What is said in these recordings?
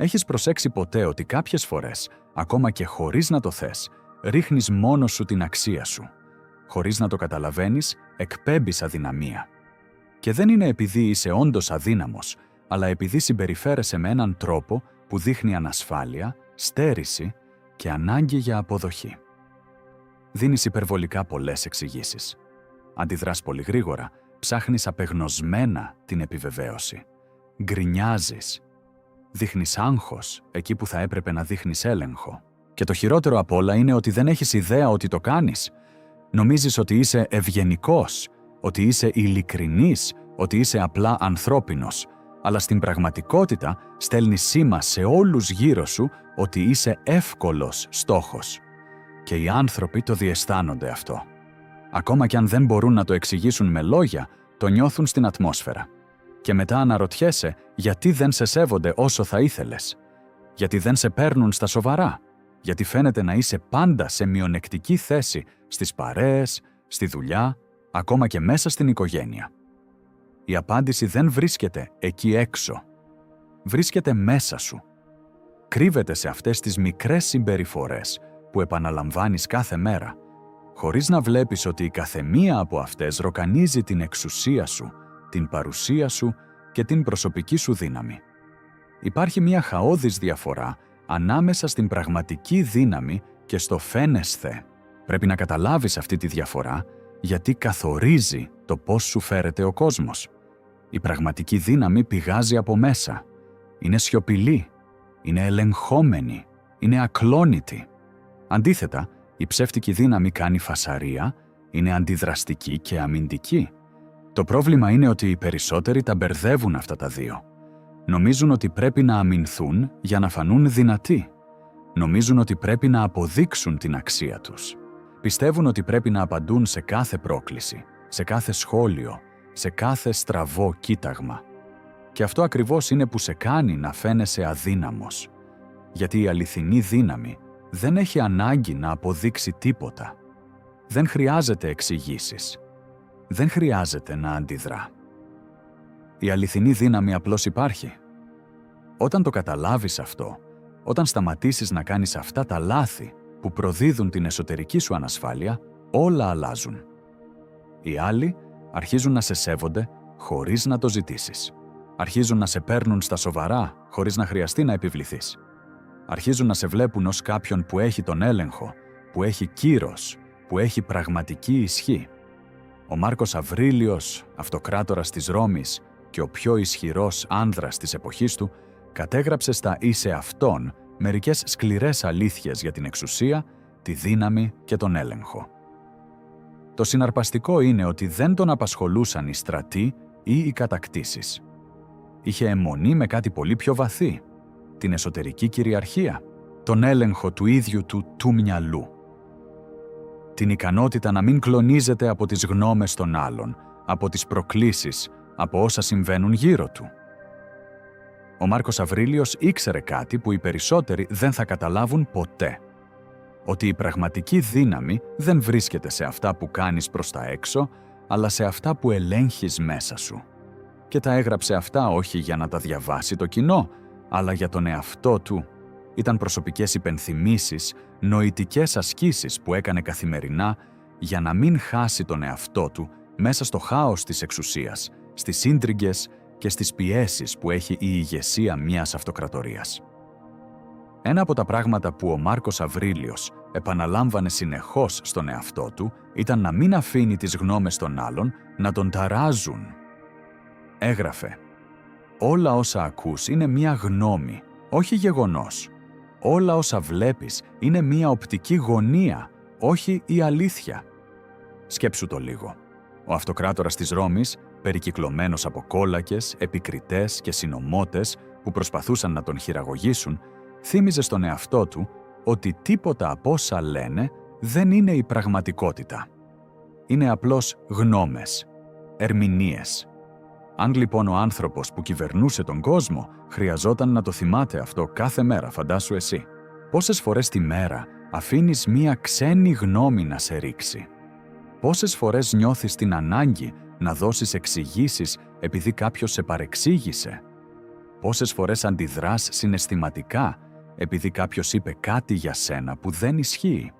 Έχεις προσέξει ποτέ ότι κάποιες φορές, ακόμα και χωρίς να το θες, ρίχνεις μόνος σου την αξία σου. Χωρίς να το καταλαβαίνεις, εκπέμπεις αδυναμία. Και δεν είναι επειδή είσαι όντως αδύναμος, αλλά επειδή συμπεριφέρεσαι με έναν τρόπο που δείχνει ανασφάλεια, στέρηση και ανάγκη για αποδοχή. Δίνεις υπερβολικά πολλές εξηγήσεις. Αντιδράς πολύ γρήγορα, ψάχνεις απεγνωσμένα την επιβεβαίωση. Γκρινιάζεις. Δείχνεις άγχος εκεί που θα έπρεπε να δείχνεις έλεγχο. Και το χειρότερο απ' όλα είναι ότι δεν έχεις ιδέα ότι το κάνεις. Νομίζεις ότι είσαι ευγενικός, ότι είσαι ειλικρινής, ότι είσαι απλά ανθρώπινος, αλλά στην πραγματικότητα στέλνεις σήμα σε όλους γύρω σου ότι είσαι εύκολος στόχος. Και οι άνθρωποι το διαισθάνονται αυτό. Ακόμα κι αν δεν μπορούν να το εξηγήσουν με λόγια, το νιώθουν στην ατμόσφαιρα. Και μετά αναρωτιέσαι γιατί δεν σε σέβονται όσο θα ήθελες. Γιατί δεν σε παίρνουν στα σοβαρά. Γιατί φαίνεται να είσαι πάντα σε μειονεκτική θέση στις παρέες, στη δουλειά, ακόμα και μέσα στην οικογένεια. Η απάντηση δεν βρίσκεται εκεί έξω. Βρίσκεται μέσα σου. Κρύβεται σε αυτές τις μικρές συμπεριφορές που επαναλαμβάνεις κάθε μέρα, χωρίς να βλέπεις ότι η καθεμία από αυτές ροκανίζει την εξουσία σου, την παρουσία σου και την προσωπική σου δύναμη. Υπάρχει μια χαόδης διαφορά ανάμεσα στην πραγματική δύναμη και στο φαίνεσθε. Πρέπει να καταλάβεις αυτή τη διαφορά, γιατί καθορίζει το πώς σου φέρεται ο κόσμος. Η πραγματική δύναμη πηγάζει από μέσα. Είναι σιωπηλή, είναι ελεγχόμενη, είναι ακλόνητη. Αντίθετα, η ψεύτικη δύναμη κάνει φασαρία, είναι αντιδραστική και αμυντική. Το πρόβλημα είναι ότι οι περισσότεροι τα μπερδεύουν αυτά τα δύο. Νομίζουν ότι πρέπει να αμυνθούν για να φανούν δυνατοί. Νομίζουν ότι πρέπει να αποδείξουν την αξία τους. Πιστεύουν ότι πρέπει να απαντούν σε κάθε πρόκληση, σε κάθε σχόλιο, σε κάθε στραβό κοίταγμα. Και αυτό ακριβώς είναι που σε κάνει να φαίνεσαι αδύναμος. Γιατί η αληθινή δύναμη δεν έχει ανάγκη να αποδείξει τίποτα. Δεν χρειάζεται εξηγήσεις. Δεν χρειάζεται να αντιδρά. Η αληθινή δύναμη απλώς υπάρχει. Όταν το καταλάβεις αυτό, όταν σταματήσεις να κάνεις αυτά τα λάθη που προδίδουν την εσωτερική σου ανασφάλεια, όλα αλλάζουν. Οι άλλοι αρχίζουν να σε σέβονται χωρίς να το ζητήσεις. Αρχίζουν να σε παίρνουν στα σοβαρά χωρίς να χρειαστεί να επιβληθείς. Αρχίζουν να σε βλέπουν ως κάποιον που έχει τον έλεγχο, που έχει κύρος, που έχει πραγματική ισχύ. Ο Μάρκος Αβρίλιος, αυτοκράτορας της Ρώμης και ο πιο ισχυρός άνδρας της εποχής του, κατέγραψε στα «Είσαι αυτόν» μερικές σκληρές αλήθειες για την εξουσία, τη δύναμη και τον έλεγχο. Το συναρπαστικό είναι ότι δεν τον απασχολούσαν οι στρατοί ή οι κατακτήσεις. Είχε αιμονή με κάτι πολύ πιο βαθύ, την εσωτερική κυριαρχία, τον έλεγχο του ίδιου του μυαλού. Την ικανότητα να μην κλονίζεται από τις γνώμες των άλλων, από τις προκλήσεις, από όσα συμβαίνουν γύρω του. Ο Μάρκος Αβρίλιος ήξερε κάτι που οι περισσότεροι δεν θα καταλάβουν ποτέ. Ότι η πραγματική δύναμη δεν βρίσκεται σε αυτά που κάνεις προς τα έξω, αλλά σε αυτά που ελέγχεις μέσα σου. Και τα έγραψε αυτά όχι για να τα διαβάσει το κοινό, αλλά για τον εαυτό του. Ήταν προσωπικές υπενθυμίσεις, νοητικές ασκήσεις που έκανε καθημερινά για να μην χάσει τον εαυτό του μέσα στο χάος της εξουσίας, στις ίντριγκες και στις πιέσεις που έχει η ηγεσία μιας αυτοκρατορίας. Ένα από τα πράγματα που ο Μάρκος Αβρίλιος επαναλάμβανε συνεχώς στον εαυτό του ήταν να μην αφήνει τις γνώμες των άλλων να τον ταράζουν. Έγραφε «Όλα όσα ακούς είναι μία γνώμη, όχι γεγονός. Όλα όσα βλέπεις είναι μία οπτική γωνία, όχι η αλήθεια». Σκέψου το λίγο. Ο αυτοκράτορας της Ρώμης, περικυκλωμένος από κόλακες, επικριτές και συνωμότες που προσπαθούσαν να τον χειραγωγήσουν, θύμιζε στον εαυτό του ότι τίποτα από όσα λένε δεν είναι η πραγματικότητα. Είναι απλώς γνώμες, ερμηνείες. Αν λοιπόν ο άνθρωπος που κυβερνούσε τον κόσμο χρειαζόταν να το θυμάται αυτό κάθε μέρα, φαντάσου εσύ. Πόσες φορές τη μέρα αφήνεις μία ξένη γνώμη να σε ρίξει? Πόσες φορές νιώθεις την ανάγκη να δώσεις εξηγήσεις επειδή κάποιος σε παρεξήγησε? Πόσες φορές αντιδράς συναισθηματικά επειδή κάποιος είπε κάτι για σένα που δεν ισχύει.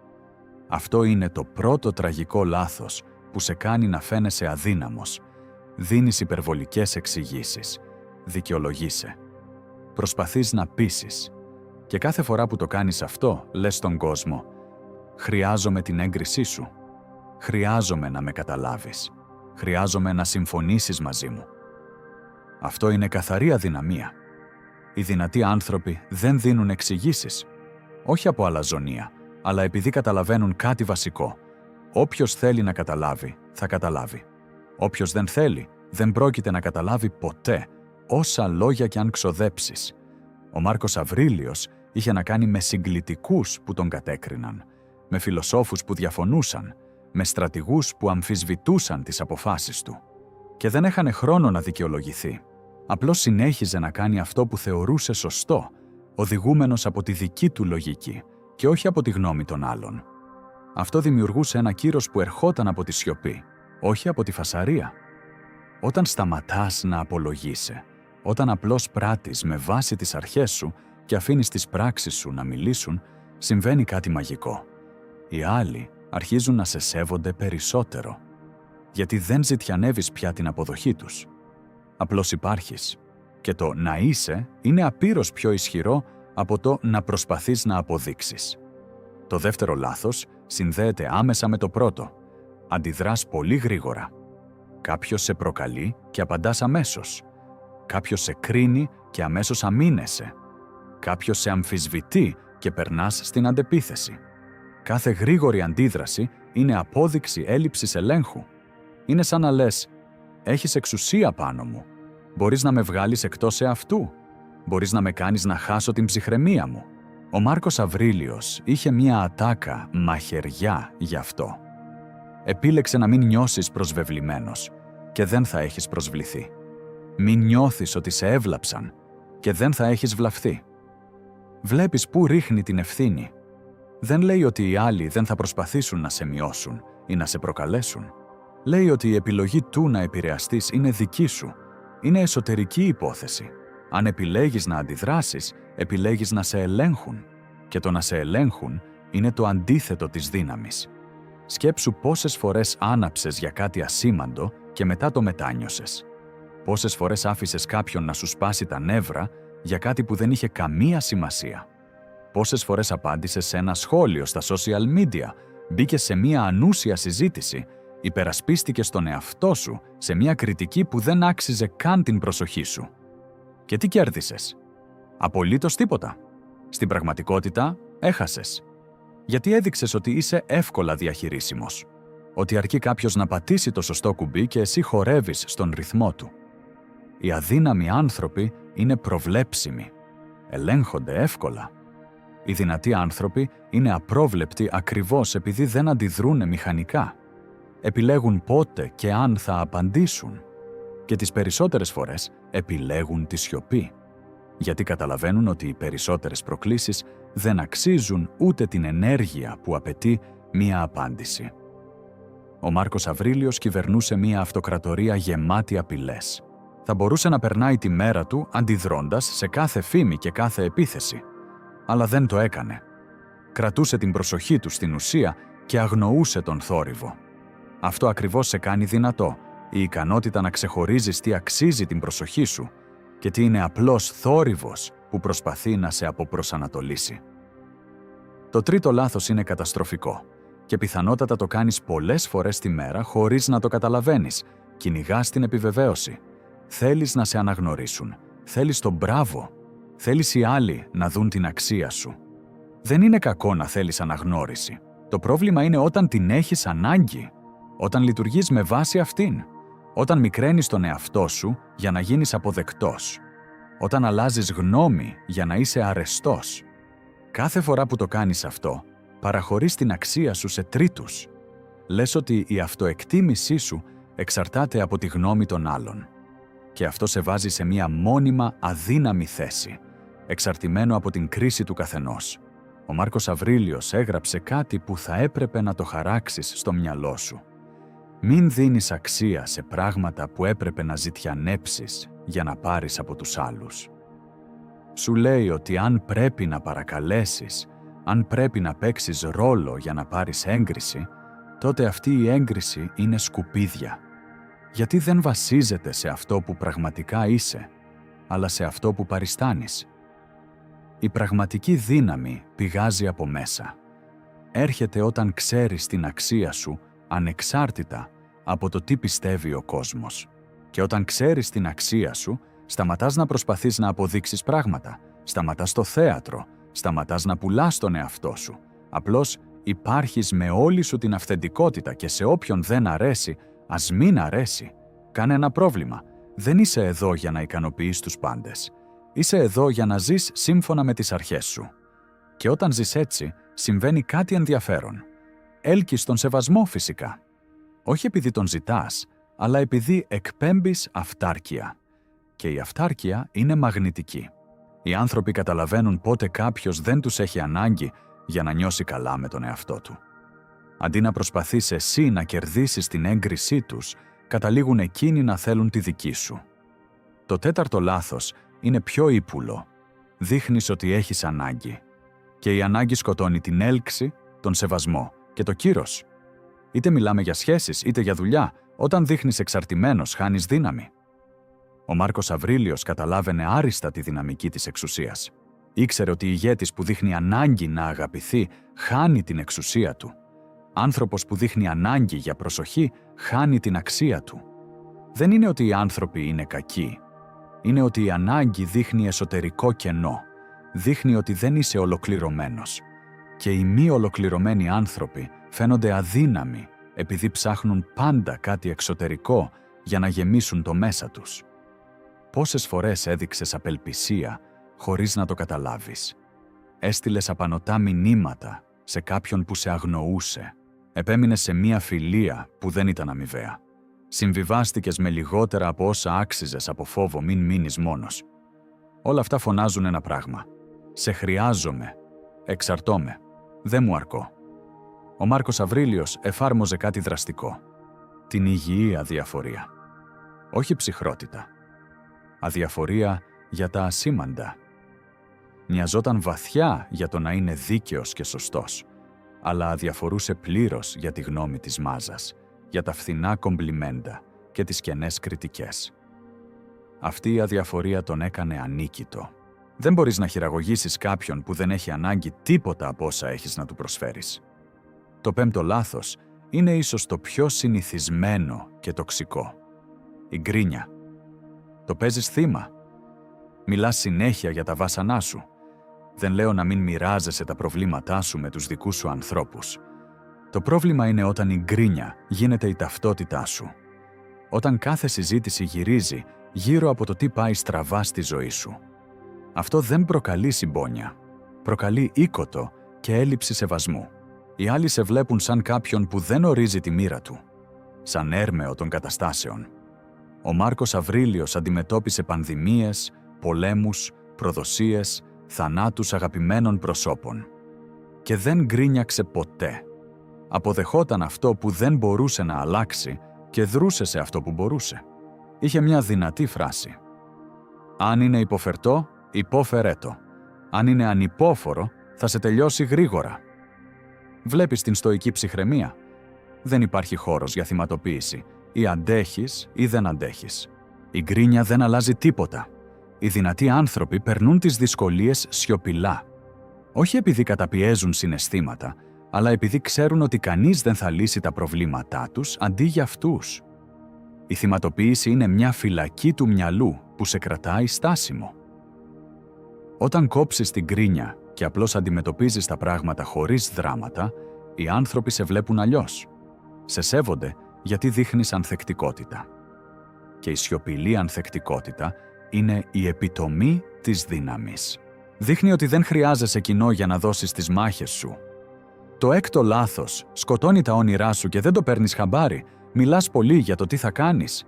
Αυτό είναι το πρώτο τραγικό λάθος που σε κάνει να φαίνεσαι αδύναμος. Δίνεις υπερβολικές εξηγήσεις. Δικαιολογείσαι. Προσπαθείς να πείσεις. Και κάθε φορά που το κάνεις αυτό, λες στον κόσμο «Χρειάζομαι την έγκρισή σου. Χρειάζομαι να με καταλάβεις. Χρειάζομαι να συμφωνήσεις μαζί μου». Αυτό είναι καθαρή αδυναμία. Οι δυνατοί άνθρωποι δεν δίνουν εξηγήσεις. Όχι από αλαζονία, αλλά επειδή καταλαβαίνουν κάτι βασικό. Όποιος θέλει να καταλάβει, θα καταλάβει. Όποιος δεν θέλει, δεν πρόκειται να καταλάβει ποτέ, όσα λόγια κι αν ξοδέψεις. Ο Μάρκος Αβρίλιος είχε να κάνει με συγκλητικούς που τον κατέκριναν, με φιλοσόφους που διαφωνούσαν, με στρατηγούς που αμφισβητούσαν τις αποφάσεις του. Και δεν έχανε χρόνο να δικαιολογηθεί. Απλώς συνέχιζε να κάνει αυτό που θεωρούσε σωστό, οδηγούμενος από τη δική του λογική και όχι από τη γνώμη των άλλων. Αυτό δημιουργούσε ένα κύρος που ερχόταν από τη σιωπή, όχι από τη φασαρία. Όταν σταματάς να απολογείσαι, όταν απλώς πράττεις με βάση τις αρχές σου και αφήνεις τις πράξεις σου να μιλήσουν, συμβαίνει κάτι μαγικό. Οι άλλοι αρχίζουν να σε σέβονται περισσότερο, γιατί δεν ζητιανεύεις πια την αποδοχή τους. Απλώς υπάρχεις. Και το να είσαι είναι απείρως πιο ισχυρό από το να προσπαθείς να αποδείξεις. Το δεύτερο λάθος συνδέεται άμεσα με το πρώτο. Αντιδράς πολύ γρήγορα. Κάποιος σε προκαλεί και απαντάς αμέσως. Κάποιος σε κρίνει και αμέσως αμήνεσαι. Κάποιος σε αμφισβητεί και περνάς στην αντεπίθεση. Κάθε γρήγορη αντίδραση είναι απόδειξη έλλειψης ελέγχου. Είναι σαν να λες «Έχεις εξουσία πάνω μου. Μπορείς να με βγάλεις εκτός εαυτού. Μπορείς να με κάνεις να χάσω την ψυχραιμία μου». Ο Μάρκος Αβρίλιος είχε μία ατάκα μαχαιριά γι' αυτό. Επίλεξε να μην νιώσεις προσβεβλημένος και δεν θα έχεις προσβληθεί. Μην νιώθεις ότι σε έβλαψαν και δεν θα έχεις βλαφθεί. Βλέπεις πού ρίχνει την ευθύνη. Δεν λέει ότι οι άλλοι δεν θα προσπαθήσουν να σε μειώσουν ή να σε προκαλέσουν. Λέει ότι η επιλογή του να επηρεαστείς είναι δική σου. Είναι εσωτερική υπόθεση. Αν επιλέγεις να αντιδράσεις, επιλέγεις να σε ελέγχουν. Και το να σε ελέγχουν είναι το αντίθετο της δύναμης. Σκέψου πόσες φορές άναψες για κάτι ασήμαντο και μετά το μετάνιωσες. Πόσες φορές άφησες κάποιον να σου σπάσει τα νεύρα για κάτι που δεν είχε καμία σημασία. Πόσες φορές απάντησες σε ένα σχόλιο στα social media, μπήκες σε μία ανούσια συζήτηση, υπερασπίστηκες τον εαυτό σου σε μία κριτική που δεν άξιζε καν την προσοχή σου. Και τι κέρδισες? Απολύτως τίποτα. Στην πραγματικότητα, έχασες. Γιατί έδειξες ότι είσαι εύκολα διαχειρίσιμος. Ότι αρκεί κάποιος να πατήσει το σωστό κουμπί και εσύ χορεύεις στον ρυθμό του. Οι αδύναμοι άνθρωποι είναι προβλέψιμοι. Ελέγχονται εύκολα. Οι δυνατοί άνθρωποι είναι απρόβλεπτοι ακριβώς επειδή δεν αντιδρούνε μηχανικά. Επιλέγουν πότε και αν θα απαντήσουν. Και τις περισσότερες φορές επιλέγουν τη σιωπή. Γιατί καταλαβαίνουν ότι οι περισσότερες προκλήσεις δεν αξίζουν ούτε την ενέργεια που απαιτεί μία απάντηση. Ο Μάρκος Αβρίλιος κυβερνούσε μία αυτοκρατορία γεμάτη απειλές. Θα μπορούσε να περνάει τη μέρα του αντιδρώντας σε κάθε φήμη και κάθε επίθεση. Αλλά δεν το έκανε. Κρατούσε την προσοχή του στην ουσία και αγνοούσε τον θόρυβο. Αυτό ακριβώς σε κάνει δυνατό, η ικανότητα να ξεχωρίζεις τι αξίζει την προσοχή σου και τι είναι απλώς θόρυβος που προσπαθεί να σε αποπροσανατολίσει. Το τρίτο λάθος είναι καταστροφικό και πιθανότατα το κάνεις πολλές φορές τη μέρα χωρίς να το καταλαβαίνεις. Κυνηγάς την επιβεβαίωση. Θέλεις να σε αναγνωρίσουν. Θέλεις το μπράβο. Θέλεις οι άλλοι να δουν την αξία σου. Δεν είναι κακό να θέλεις αναγνώριση. Το πρόβλημα είναι όταν την έχεις ανάγκη. Όταν λειτουργείς με βάση αυτήν. Όταν μικραίνεις τον εαυτό σου για να γίνεις αποδεκτός. Όταν αλλάζεις γνώμη για να είσαι αρεστός. Κάθε φορά που το κάνεις αυτό, παραχωρείς την αξία σου σε τρίτους. Λες ότι η αυτοεκτίμησή σου εξαρτάται από τη γνώμη των άλλων. Και αυτό σε βάζει σε μία μόνιμα αδύναμη θέση, εξαρτημένο από την κρίση του καθενός. Ο Μάρκος Αβρίλιος έγραψε κάτι που θα έπρεπε να το χαράξεις στο μυαλό σου. Μην δίνεις αξία σε πράγματα που έπρεπε να ζητιανέψεις για να πάρεις από τους άλλους. Σου λέει ότι αν πρέπει να παρακαλέσεις, αν πρέπει να παίξεις ρόλο για να πάρεις έγκριση, τότε αυτή η έγκριση είναι σκουπίδια. Γιατί δεν βασίζεται σε αυτό που πραγματικά είσαι, αλλά σε αυτό που παριστάνεις. Η πραγματική δύναμη πηγάζει από μέσα. Έρχεται όταν ξέρεις την αξία σου, ανεξάρτητα από το τι πιστεύει ο κόσμος. Και όταν ξέρεις την αξία σου, σταματάς να προσπαθείς να αποδείξεις πράγματα, σταματάς το θέατρο, σταματάς να πουλάς τον εαυτό σου. Απλώς υπάρχεις με όλη σου την αυθεντικότητα και σε όποιον δεν αρέσει, ας μην αρέσει. Κανένα πρόβλημα. Δεν είσαι εδώ για να ικανοποιείς τους πάντες. Είσαι εδώ για να ζεις σύμφωνα με τις αρχές σου. Και όταν ζεις έτσι, συμβαίνει κάτι ενδιαφέρον. Έλκεις τον σεβασμό φυσικά. Όχι επειδή τον ζητάς, αλλά επειδή εκπέμπεις αυτάρκεια. Και η αυτάρκεια είναι μαγνητική. Οι άνθρωποι καταλαβαίνουν πότε κάποιος δεν τους έχει ανάγκη για να νιώσει καλά με τον εαυτό του. Αντί να προσπαθείς εσύ να κερδίσεις την έγκρισή τους, καταλήγουν εκείνοι να θέλουν τη δική σου. Το τέταρτο λάθος είναι πιο ύπουλο. Δείχνεις ότι έχεις ανάγκη. Και η ανάγκη σκοτώνει την έλξη, τον σεβασμό και το κύρος. Είτε μιλάμε για σχέσεις, είτε για δουλειά, όταν δείχνεις εξαρτημένος, χάνεις δύναμη. Ο Μάρκος Αβρίλιος καταλάβαινε άριστα τη δυναμική της εξουσίας. Ήξερε ότι ηγέτης που δείχνει ανάγκη να αγαπηθεί, χάνει την εξουσία του. Άνθρωπος που δείχνει ανάγκη για προσοχή, χάνει την αξία του. Δεν είναι ότι οι άνθρωποι είναι κακοί. Είναι ότι η ανάγκη δείχνει εσωτερικό κενό. Δείχνει ότι δεν είσαι ολοκληρωμένος. Και οι μη ολοκληρωμένοι άνθρωποι φαίνονται αδύναμοι επειδή ψάχνουν πάντα κάτι εξωτερικό για να γεμίσουν το μέσα τους. Πόσες φορές έδειξες απελπισία χωρίς να το καταλάβεις. Έστειλες απανωτά μηνύματα σε κάποιον που σε αγνοούσε. Επέμεινες σε μία φιλία που δεν ήταν αμοιβαία. Συμβιβάστηκες με λιγότερα από όσα άξιζες από φόβο μην μείνεις μόνος. Όλα αυτά φωνάζουν ένα πράγμα. Σε χρειάζομαι. Εξαρτώμαι. Δεν μου αρκώ. Ο Μάρκος Αβρίλιος εφάρμοζε κάτι δραστικό. Την υγιή αδιαφορία. Όχι ψυχρότητα. Αδιαφορία για τα ασήμαντα. Νοιαζόταν βαθιά για το να είναι δίκαιος και σωστός, αλλά αδιαφορούσε πλήρως για τη γνώμη της μάζας, για τα φθηνά κομπλιμέντα και τις κενές κριτικές. Αυτή η αδιαφορία τον έκανε ανίκητο. Δεν μπορείς να χειραγωγήσεις κάποιον που δεν έχει ανάγκη τίποτα από όσα έχεις να του προσφέρεις. Το πέμπτο λάθος είναι ίσως το πιο συνηθισμένο και τοξικό. Η γκρίνια. Το παίζεις θύμα. Μιλάς συνέχεια για τα βάσανά σου. Δεν λέω να μην μοιράζεσαι τα προβλήματά σου με τους δικούς σου ανθρώπους. Το πρόβλημα είναι όταν η γκρίνια γίνεται η ταυτότητά σου. Όταν κάθε συζήτηση γυρίζει γύρω από το τι πάει στραβά στη ζωή σου. Αυτό δεν προκαλεί συμπόνια. Προκαλεί ήκοτο και έλλειψη σεβασμού. Οι άλλοι σε βλέπουν σαν κάποιον που δεν ορίζει τη μοίρα του. Σαν έρμεο των καταστάσεων. Ο Μάρκος Αβρίλιος αντιμετώπισε πανδημίες, πολέμους, προδοσίες, θανάτους αγαπημένων προσώπων. Και δεν γκρίνιαξε ποτέ. Αποδεχόταν αυτό που δεν μπορούσε να αλλάξει και δρούσε σε αυτό που μπορούσε. Είχε μια δυνατή φράση. «Αν είναι υποφερτό, υπόφερέ το. Αν είναι ανυπόφορο, θα σε τελειώσει γρήγορα». Βλέπεις την στοική ψυχραιμία. Δεν υπάρχει χώρος για θυματοποίηση. Ή αντέχεις ή δεν αντέχεις. Η γκρίνια δεν αλλάζει τίποτα. Οι δυνατοί άνθρωποι περνούν τις δυσκολίες σιωπηλά. Όχι επειδή καταπιέζουν συναισθήματα, αλλά επειδή ξέρουν ότι κανείς δεν θα λύσει τα προβλήματά τους αντί για αυτούς. Η θυματοποίηση είναι μια φυλακή του μυαλού που σε κρατάει στάσιμο. Όταν κόψεις την γκρίνια και απλώς αντιμετωπίζεις τα πράγματα χωρίς δράματα, οι άνθρωποι σε βλέπουν αλλιώς. Σε σέβονται γιατί δείχνεις ανθεκτικότητα. Και η σιωπηλή ανθεκτικότητα είναι η επιτομή της δύναμης. Δείχνει ότι δεν χρειάζεσαι κοινό για να δώσεις τις μάχες σου. Το έκτο λάθος σκοτώνει τα όνειρά σου και δεν το παίρνεις χαμπάρι. Μιλάς πολύ για το τι θα κάνεις.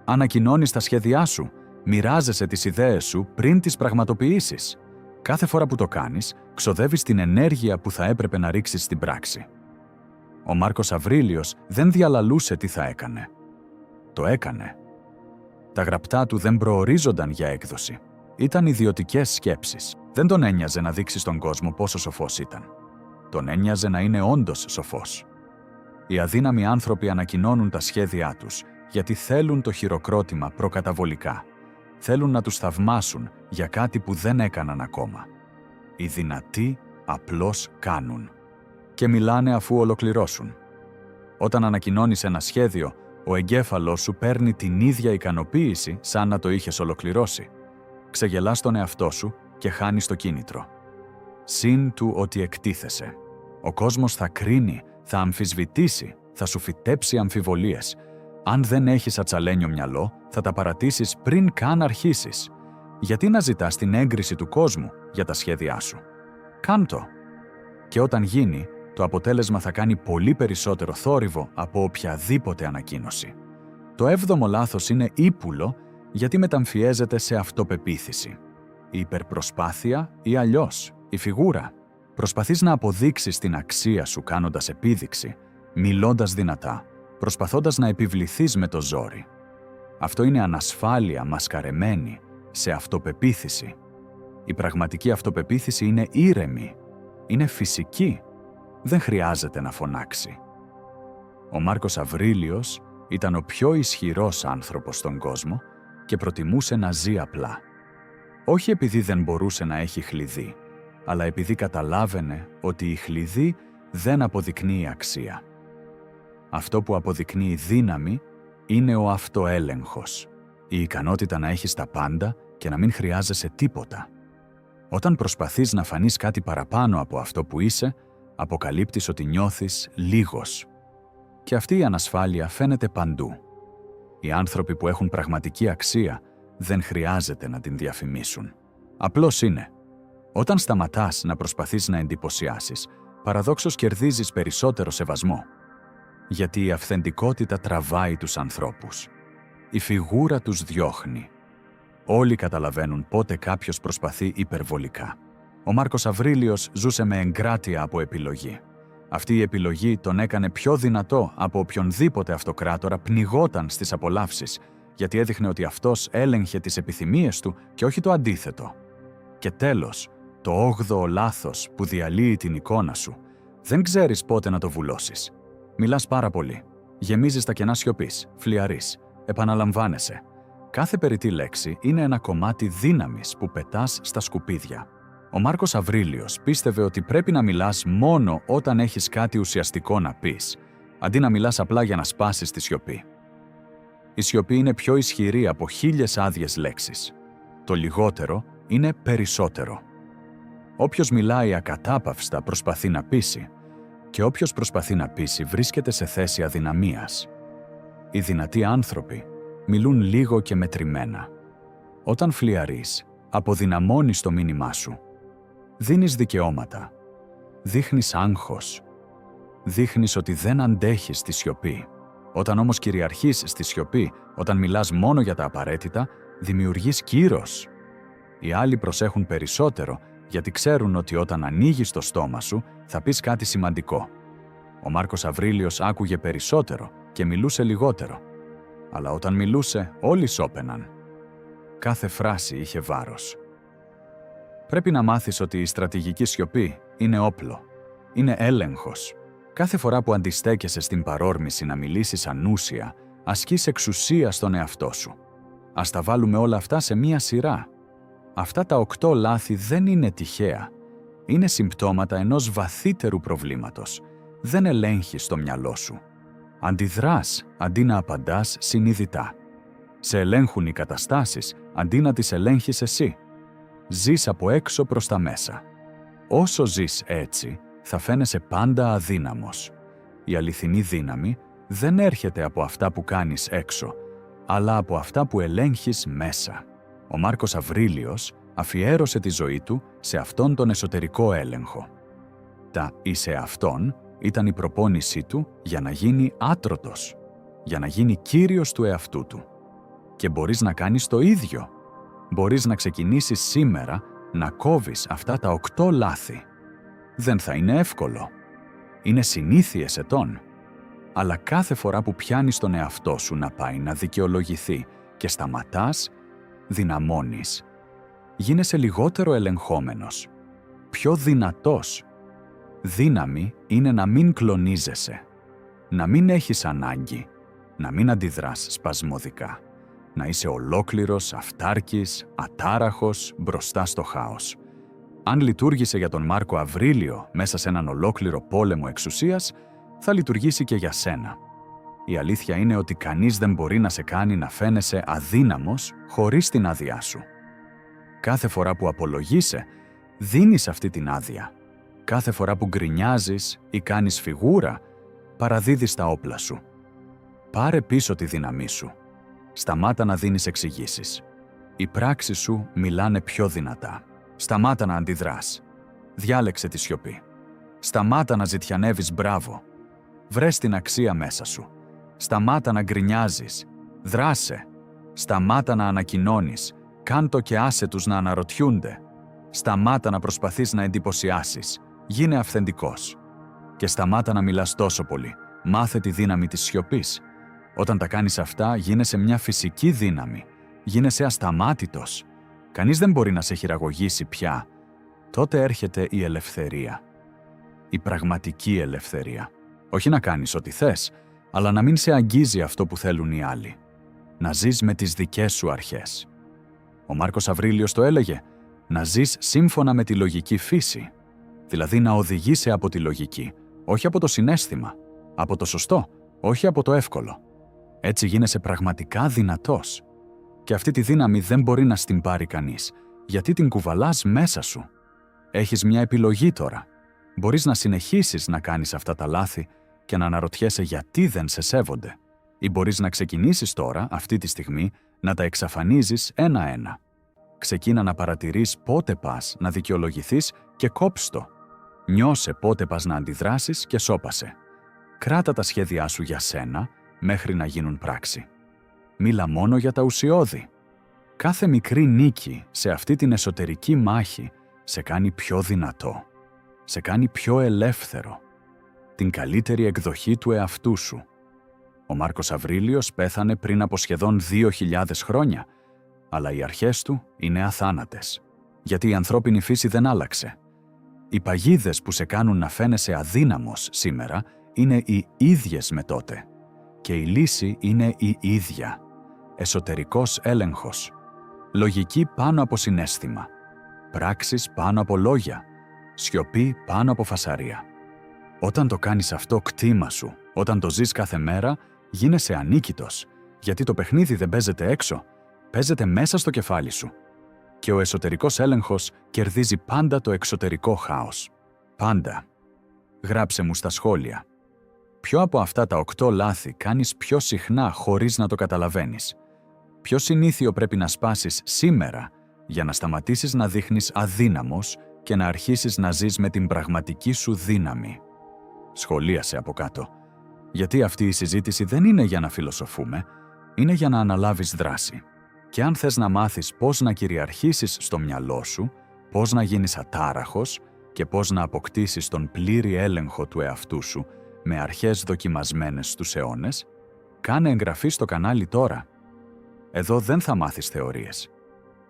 Ανακοινώνεις τα σχέδιά σου. Μοιράζεσαι τις ιδέες σου πριν τις πραγματοποιήσεις. Κάθε φορά που το κάνεις, ξοδεύεις την ενέργεια που θα έπρεπε να ρίξεις στην πράξη. Ο Μάρκος Αβρίλιος δεν διαλαλούσε τι θα έκανε. Το έκανε. Τα γραπτά του δεν προορίζονταν για έκδοση. ήταν ιδιωτικές σκέψεις. Δεν τον ένοιαζε να δείξει στον κόσμο πόσο σοφός ήταν. Τον ένοιαζε να είναι όντως σοφός. Οι αδύναμοι άνθρωποι ανακοινώνουν τα σχέδιά τους, γιατί θέλουν το χειροκρότημα προκαταβολικά. Θέλουν να τους θαυμάσουν για κάτι που δεν έκαναν ακόμα. Οι δυνατοί απλώς κάνουν. Και μιλάνε αφού ολοκληρώσουν. Όταν ανακοινώνεις ένα σχέδιο, ο εγκέφαλος σου παίρνει την ίδια ικανοποίηση σαν να το είχες ολοκληρώσει. Ξεγελάς τον εαυτό σου και χάνεις το κίνητρο. Συν του ότι εκτίθεσαι. Ο κόσμος θα κρίνει, θα αμφισβητήσει, θα σου φυτέψει αμφιβολίες. Αν δεν έχεις ατσαλένιο μυαλό, θα τα παρατήσεις πριν καν αρχίσεις. Γιατί να ζητάς την έγκριση του κόσμου για τα σχέδιά σου? Κάν' το. Και όταν γίνει, το αποτέλεσμα θα κάνει πολύ περισσότερο θόρυβο από οποιαδήποτε ανακοίνωση. Το 7ο λάθος είναι ύπουλο γιατί μεταμφιέζεται σε αυτοπεποίθηση. Η υπερπροσπάθεια ή αλλιώς η φιγούρα. Προσπαθείς να αποδείξεις την αξία σου κάνοντας επίδειξη, μιλώντας δυνατά, προσπαθώντας να επιβληθείς με το ζόρι. Αυτό είναι ανασφάλεια μασκαρεμένη σε αυτοπεποίθηση. Η πραγματική αυτοπεποίθηση είναι ήρεμη, είναι φυσική, δεν χρειάζεται να φωνάξει. Ο Μάρκος Αβρίλιος ήταν ο πιο ισχυρός άνθρωπος στον κόσμο και προτιμούσε να ζει απλά. Όχι επειδή δεν μπορούσε να έχει χλειδί, αλλά επειδή καταλάβαινε ότι η χλειδί δεν αποδεικνύει αξία. Αυτό που αποδεικνύει δύναμη είναι ο αυτοέλεγχος, η ικανότητα να έχεις τα πάντα και να μην χρειάζεσαι τίποτα. Όταν προσπαθείς να φανείς κάτι παραπάνω από αυτό που είσαι, αποκαλύπτεις ότι νιώθεις λίγος. Και αυτή η ανασφάλεια φαίνεται παντού. Οι άνθρωποι που έχουν πραγματική αξία δεν χρειάζεται να την διαφημίσουν. Απλώς είναι. Όταν σταματάς να προσπαθείς να εντυπωσιάσεις, παραδόξως κερδίζεις περισσότερο σεβασμό. Γιατί η αυθεντικότητα τραβάει τους ανθρώπους. Η φιγούρα τους διώχνει. Όλοι καταλαβαίνουν πότε κάποιος προσπαθεί υπερβολικά. Ο Μάρκος Αβρίλιος ζούσε με εγκράτεια από επιλογή. Αυτή η επιλογή τον έκανε πιο δυνατό από οποιονδήποτε αυτοκράτορα πνιγόταν στις απολαύσεις, γιατί έδειχνε ότι αυτός έλεγχε τις επιθυμίες του και όχι το αντίθετο. Και τέλος, το 8ο λάθος που διαλύει την εικόνα σου. Δεν ξέρεις πότε να το βουλώσεις. Μιλάς πάρα πολύ. Γεμίζεις τα κενά σιωπής, φλιαρείς, επαναλαμβάνεσαι. Κάθε περιττή λέξη είναι ένα κομμάτι δύναμης που πετάς στα σκουπίδια. Ο Μάρκος Αβρίλιος πίστευε ότι πρέπει να μιλάς μόνο όταν έχεις κάτι ουσιαστικό να πεις, αντί να μιλάς απλά για να σπάσεις τη σιωπή. Η σιωπή είναι πιο ισχυρή από 1000 άδειες λέξεις. Το λιγότερο είναι περισσότερο. Όποιος μιλάει ακατάπαυστα προσπαθεί να πείσει, και όποιος προσπαθεί να πείσει βρίσκεται σε θέση αδυναμίας. Οι δυνατοί άνθρωποι μιλούν λίγο και μετρημένα. Όταν φλιαρείς, αποδυναμώνεις το μήνυμά σου. Δίνεις δικαιώματα. Δείχνεις άγχος. Δείχνεις ότι δεν αντέχεις τη σιωπή. Όταν όμως κυριαρχείς στη σιωπή, όταν μιλάς μόνο για τα απαραίτητα, δημιουργείς κύρος. Οι άλλοι προσέχουν περισσότερο, γιατί ξέρουν ότι όταν ανοίγεις το στόμα σου, θα πεις κάτι σημαντικό. Ο Μάρκος Αβρίλιος άκουγε περισσότερο και μιλούσε λιγότερο. Αλλά όταν μιλούσε, όλοι σώπαιναν. Κάθε φράση είχε βάρος. Πρέπει να μάθεις ότι η στρατηγική σιωπή είναι όπλο. Είναι έλεγχος. Κάθε φορά που αντιστέκεσαι στην παρόρμηση να μιλήσεις ανούσια, ασκείς εξουσία στον εαυτό σου. Ας τα βάλουμε όλα αυτά σε μία σειρά. Αυτά τα 8 λάθη δεν είναι τυχαία. Είναι συμπτώματα ενός βαθύτερου προβλήματος. Δεν ελέγχεις το μυαλό σου. Αντιδράς αντί να απαντάς συνειδητά. Σε ελέγχουν οι καταστάσεις αντί να τις ελέγχεις εσύ. Ζεις από έξω προς τα μέσα. Όσο ζεις έτσι, θα φαίνεσαι πάντα αδύναμος. Η αληθινή δύναμη δεν έρχεται από αυτά που κάνεις έξω, αλλά από αυτά που ελέγχεις μέσα. Ο Μάρκος Αβρίλιος αφιέρωσε τη ζωή του σε αυτόν τον εσωτερικό έλεγχο. Τα «είσαι αυτόν» ήταν η προπόνησή του για να γίνει άτρωτος, για να γίνει κύριος του εαυτού του. Και μπορείς να κάνεις το ίδιο. Μπορείς να ξεκινήσεις σήμερα να κόβεις αυτά τα 8 λάθη. Δεν θα είναι εύκολο. Είναι συνήθειες ετών. Αλλά κάθε φορά που πιάνεις τον εαυτό σου να πάει να δικαιολογηθεί και σταματάς, δυναμώνεις. γίνεσαι λιγότερο ελεγχόμενος, πιο δυνατός. Δύναμη είναι να μην κλονίζεσαι, να μην έχεις ανάγκη, να μην αντιδράς σπασμωδικά, να είσαι ολόκληρος, αυτάρκης, ατάραχος μπροστά στο χάος. Αν λειτουργήσε για τον Μάρκο Αβρίλιο μέσα σε έναν ολόκληρο πόλεμο εξουσίας, θα λειτουργήσει και για σένα. Η αλήθεια είναι ότι κανείς δεν μπορεί να σε κάνει να φαίνεσαι αδύναμος χωρίς την άδειά σου. Κάθε φορά που απολογείσαι, δίνεις αυτή την άδεια. Κάθε φορά που γκρινιάζεις ή κάνεις φιγούρα, παραδίδεις τα όπλα σου. Πάρε πίσω τη δύναμή σου. Σταμάτα να δίνεις εξηγήσεις. Οι πράξεις σου μιλάνε πιο δυνατά. Σταμάτα να αντιδράς. Διάλεξε τη σιωπή. Σταμάτα να ζητιανεύεις μπράβο. Βρες την αξία μέσα σου. Σταμάτα να γκρινιάζεις. Δράσε. Σταμάτα να ανακοινώνεις. Κάντο και άσε τους να αναρωτιούνται. Σταμάτα να προσπαθείς να εντυπωσιάσεις. Γίνε αυθεντικός. Και σταμάτα να μιλάς τόσο πολύ. Μάθε τη δύναμη της σιωπής. Όταν τα κάνεις αυτά, γίνεσαι μια φυσική δύναμη. Γίνεσαι ασταμάτητος. Κανείς δεν μπορεί να σε χειραγωγήσει πια. Τότε έρχεται η ελευθερία. Η πραγματική ελευθερία. Όχι να κάνεις ό,τι θες, αλλά να μην σε αγγίζει αυτό που θέλουν οι άλλοι. Να ζεις με τις δικές σου αρχές. Ο Μάρκος Αβρίλιος το έλεγε, να ζεις σύμφωνα με τη λογική φύση. Δηλαδή να οδηγείσαι από τη λογική, όχι από το συναίσθημα. Από το σωστό, όχι από το εύκολο. Έτσι γίνεσαι πραγματικά δυνατός. Και αυτή τη δύναμη δεν μπορεί να στην πάρει κανείς, γιατί την κουβαλάς μέσα σου. Έχεις μια επιλογή τώρα. Μπορείς να συνεχίσεις να κάνεις αυτά τα λάθη και να αναρωτιέσαι γιατί δεν σε σέβονται. Ή μπορείς να ξεκινήσεις τώρα, αυτή τη στιγμή, να τα εξαφανίζεις ένα-ένα. Ξεκίνα να παρατηρείς πότε πας να δικαιολογηθείς και κόψ' το. Νιώσε πότε πας να αντιδράσεις και σώπασε. Κράτα τα σχέδιά σου για σένα μέχρι να γίνουν πράξη. Μίλα μόνο για τα ουσιώδη. Κάθε μικρή νίκη σε αυτή την εσωτερική μάχη σε κάνει πιο δυνατό. Σε κάνει πιο ελεύθερο. Την καλύτερη εκδοχή του εαυτού σου. Ο Μάρκος Αβρίλιος πέθανε πριν από σχεδόν 2.000 χρόνια, αλλά οι αρχές του είναι αθάνατες. Γιατί η ανθρώπινη φύση δεν άλλαξε. Οι παγίδες που σε κάνουν να φαίνεσαι αδύναμος σήμερα είναι οι ίδιες με τότε. Και η λύση είναι η ίδια. Εσωτερικός έλεγχος. Λογική πάνω από συναίσθημα. Πράξεις πάνω από λόγια. Σιωπή πάνω από φασαρία. Όταν το κάνεις αυτό κτήμα σου, όταν το ζεις κάθε μέρα, γίνεσαι ανίκητος. Γιατί το παιχνίδι δεν παίζεται έξω, παίζεται μέσα στο κεφάλι σου. Και ο εσωτερικός έλεγχος κερδίζει πάντα το εξωτερικό χάος. Πάντα. Γράψε μου στα σχόλια. Ποιο από αυτά τα 8 λάθη κάνεις πιο συχνά χωρίς να το καταλαβαίνεις? Ποιο συνήθειο πρέπει να σπάσεις σήμερα για να σταματήσεις να δείχνεις αδύναμος και να αρχίσεις να ζεις με την πραγματική σου δύναμη? Σχολίασε από κάτω. Γιατί αυτή η συζήτηση δεν είναι για να φιλοσοφούμε, είναι για να αναλάβεις δράση. Και αν θες να μάθεις πώς να κυριαρχήσεις στο μυαλό σου, πώς να γίνεις ατάραχος και πώς να αποκτήσεις τον πλήρη έλεγχο του εαυτού σου με αρχές δοκιμασμένες στους αιώνες, κάνε εγγραφή στο κανάλι τώρα. Εδώ δεν θα μάθεις θεωρίες.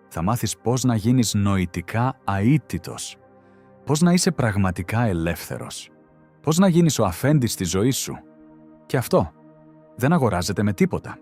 Θα μάθεις πώς να γίνεις νοητικά αίτητος. Πώς να είσαι πραγματικά ελεύθερος. Πώς να γίνεις ο αφέντης της ζωής σου. Και αυτό δεν αγοράζεται με τίποτα.